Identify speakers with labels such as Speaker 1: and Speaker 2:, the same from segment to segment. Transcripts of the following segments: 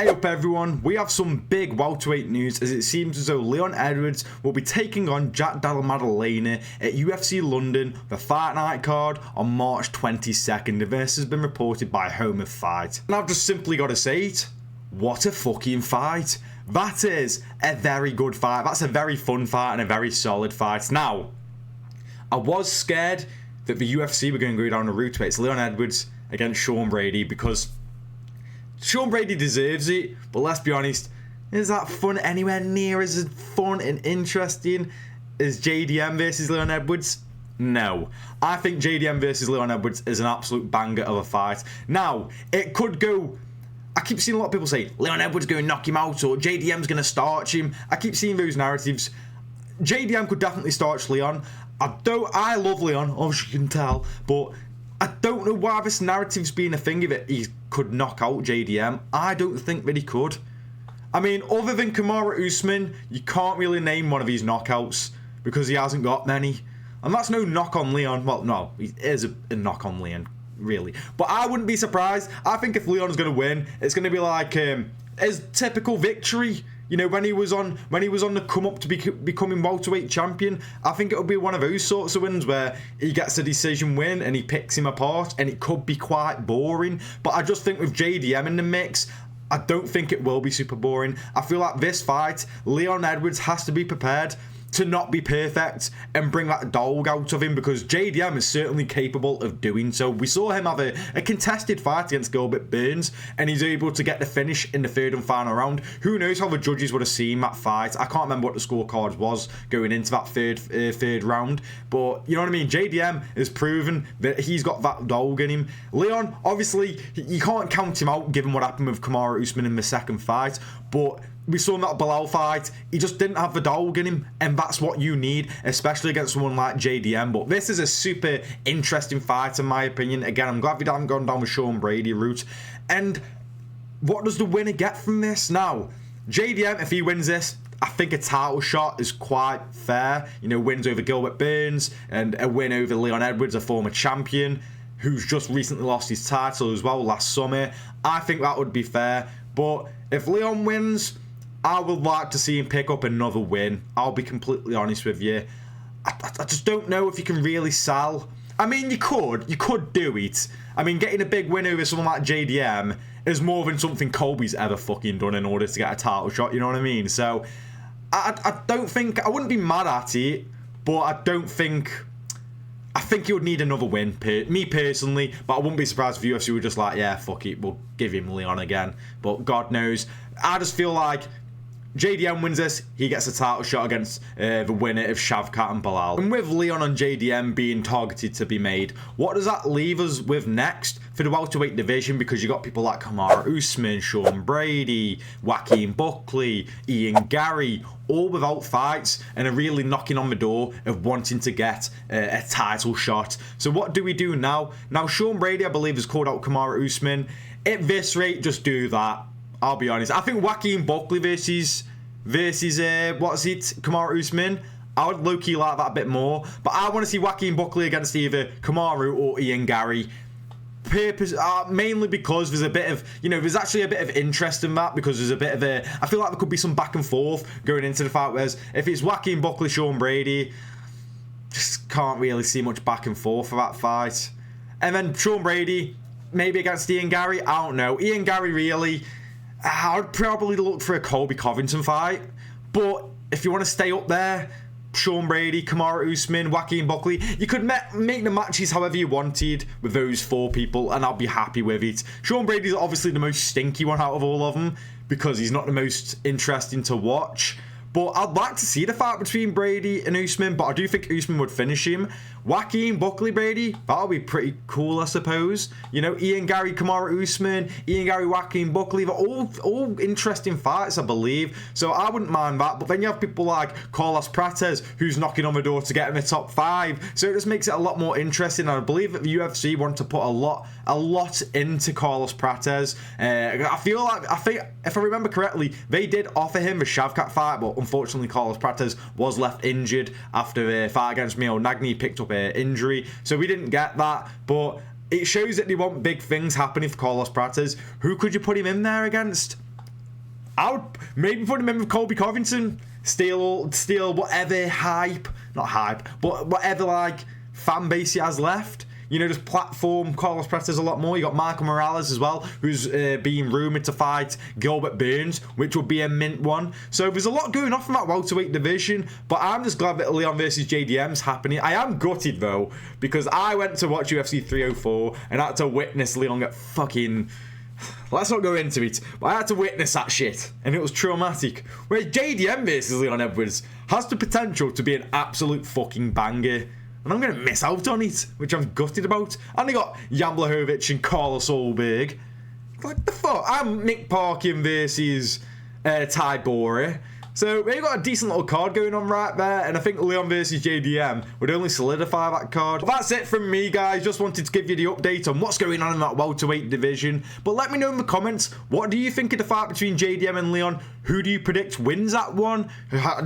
Speaker 1: Hey up everyone, we have some big welterweight news as it seems as though Leon Edwards will be taking on Jack Della Maddalena at UFC London, the Fight Night card on March 22nd. This has been reported by Home of Fight. And I've just simply got to say it, what a fucking fight. That is a very good fight, that's a very fun fight and a very solid fight. Now, I was scared that the UFC were going to go down the route where it's Leon Edwards against Sean Brady because Sean Brady deserves it, but let's be honest, is that fun anywhere near as fun and interesting as JDM versus Leon Edwards? No. I think JDM versus Leon Edwards is an absolute banger of a fight. Now, it could go, I keep seeing a lot of people say, Leon Edwards going to knock him out or JDM's going to starch him. I keep seeing those narratives. JDM could definitely starch Leon. I love Leon, obviously you can tell, but I don't know why this narrative's been a thing of it. He could knock out JDM. I don't think that he could. I mean, other than Kamaru Usman, you can't really name one of his knockouts because he hasn't got many. And that's no knock on Leon. Well, no, it is a knock on Leon, really. But I wouldn't be surprised. I think if Leon's going to win, it's going to be like his typical victory. You know, when he was on the come up to becoming welterweight champion, I think it'll be one of those sorts of wins where he gets a decision win and he picks him apart, and it could be quite boring. But I just think with JDM in the mix, I don't think it will be super boring. I feel like this fight, Leon Edwards has to be prepared to not be perfect and bring that dog out of him because JDM is certainly capable of doing so. We saw him have a contested fight against Gilbert Burns and he's able to get the finish in the third and final round. Who knows how the judges would have seen that fight. I can't remember what the scorecard was going into that third round, but you know what I mean. JDM has proven that he's got that dog in him. Leon, obviously you can't count him out given what happened with Kamaru Usman in the second fight, but we saw in that Bilal fight, he just didn't have the dog in him, and that's what you need, especially against someone like JDM. But this is a super interesting fight in my opinion. Again, I'm glad we haven't gone down the Sean Brady route. And what does the winner get from this? Now, JDM, if he wins this, I think a title shot is quite fair. You know, wins over Gilbert Burns and a win over Leon Edwards, a former champion, who's just recently lost his title as well last summer. I think that would be fair. But if Leon wins, I would like to see him pick up another win. I'll be completely honest with you. I just don't know if you can really sell. I mean, you could do it. I mean, getting a big win over someone like JDM is more than something Colby's ever fucking done in order to get a title shot, you know what I mean? So, I don't think, I wouldn't be mad at it, but I think he would need another win, me personally, but I wouldn't be surprised if UFC were just like, yeah, fuck it, we'll give him Leon again. But God knows. I just feel like JDM wins this, he gets a title shot against the winner of Shavkat and Bilal. And with Leon and JDM being targeted to be made, what does that leave us with next for the welterweight division? Because you got people like Kamaru Usman, Sean Brady, Joaquin Buckley, Ian Gary, all without fights and are really knocking on the door of wanting to get a title shot. So what do we do now? Now, Sean Brady, I believe, has called out Kamaru Usman. At this rate, just do that. I'll be honest. I think Joaquin Buckley versus Kamaru Usman, I would low-key like that a bit more. But I want to see Joaquin Buckley against either Kamaru or Ian Gary. Mainly because there's a bit of, you know, there's actually a bit of interest in that because there's a bit of I feel like there could be some back and forth going into the fight, whereas if it's Joaquin Buckley, Sean Brady, just can't really see much back and forth for that fight. And then Sean Brady, maybe against Ian Gary, I don't know. Ian Gary really, I would probably look for a Colby Covington fight. But if you want to stay up there, Sean Brady, Kamaru Usman, Joaquin Buckley, you could make the matches however you wanted with those four people and I'll be happy with it. Sean Brady's obviously the most stinky one out of all of them because he's not the most interesting to watch. But I'd like to see the fight between Brady and Usman, but I do think Usman would finish him. Joaquin Buckley Brady, that'll be pretty cool, I suppose. You know, Ian Gary, Kamaru Usman, Ian Gary, Joaquin Buckley, they're all interesting fights, I believe. So I wouldn't mind that. But then you have people like Carlos Prates, who's knocking on the door to get in the top 5. So it just makes it a lot more interesting. And I believe that the UFC want to put a lot into Carlos Prates. I think, if I remember correctly, they did offer him the Shavkat fight, but unfortunately Carlos Prates was left injured after a fight against Mio Nagni. He picked up an injury, so we didn't get that. But it shows that they want big things happening for Carlos Prates. Who could you put him in there against? I would maybe put him in with Colby Covington. Steal whatever hype, not hype, but whatever like fan base he has left. You know, just platform Carlos Prates a lot more. You got Michael Morales as well, who's being rumoured to fight Gilbert Burns, which would be a mint one. So there's a lot going off in that welterweight division, but I'm just glad that Leon versus JDM's happening. I am gutted, though, because I went to watch UFC 304 and I had to witness Leon get fucking... Let's not go into it, but I had to witness that shit, and it was traumatic. Whereas JDM versus Leon Edwards has the potential to be an absolute fucking banger. And I'm going to miss out on it, which I'm gutted about. And they got Jan Blachowicz and Carlos Ulberg. Like the fuck? I'm Nick Parkin versus Ty Bora. So we've got a decent little card going on right there, and I think Leon versus JDM would only solidify that card. But that's it from me, guys. Just wanted to give you the update on what's going on in that welterweight division. But let me know in the comments, what do you think of the fight between JDM and Leon? Who do you predict wins that one?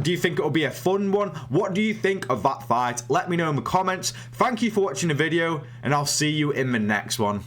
Speaker 1: Do you think it'll be a fun one? What do you think of that fight? Let me know in the comments. Thank you for watching the video, and I'll see you in the next one.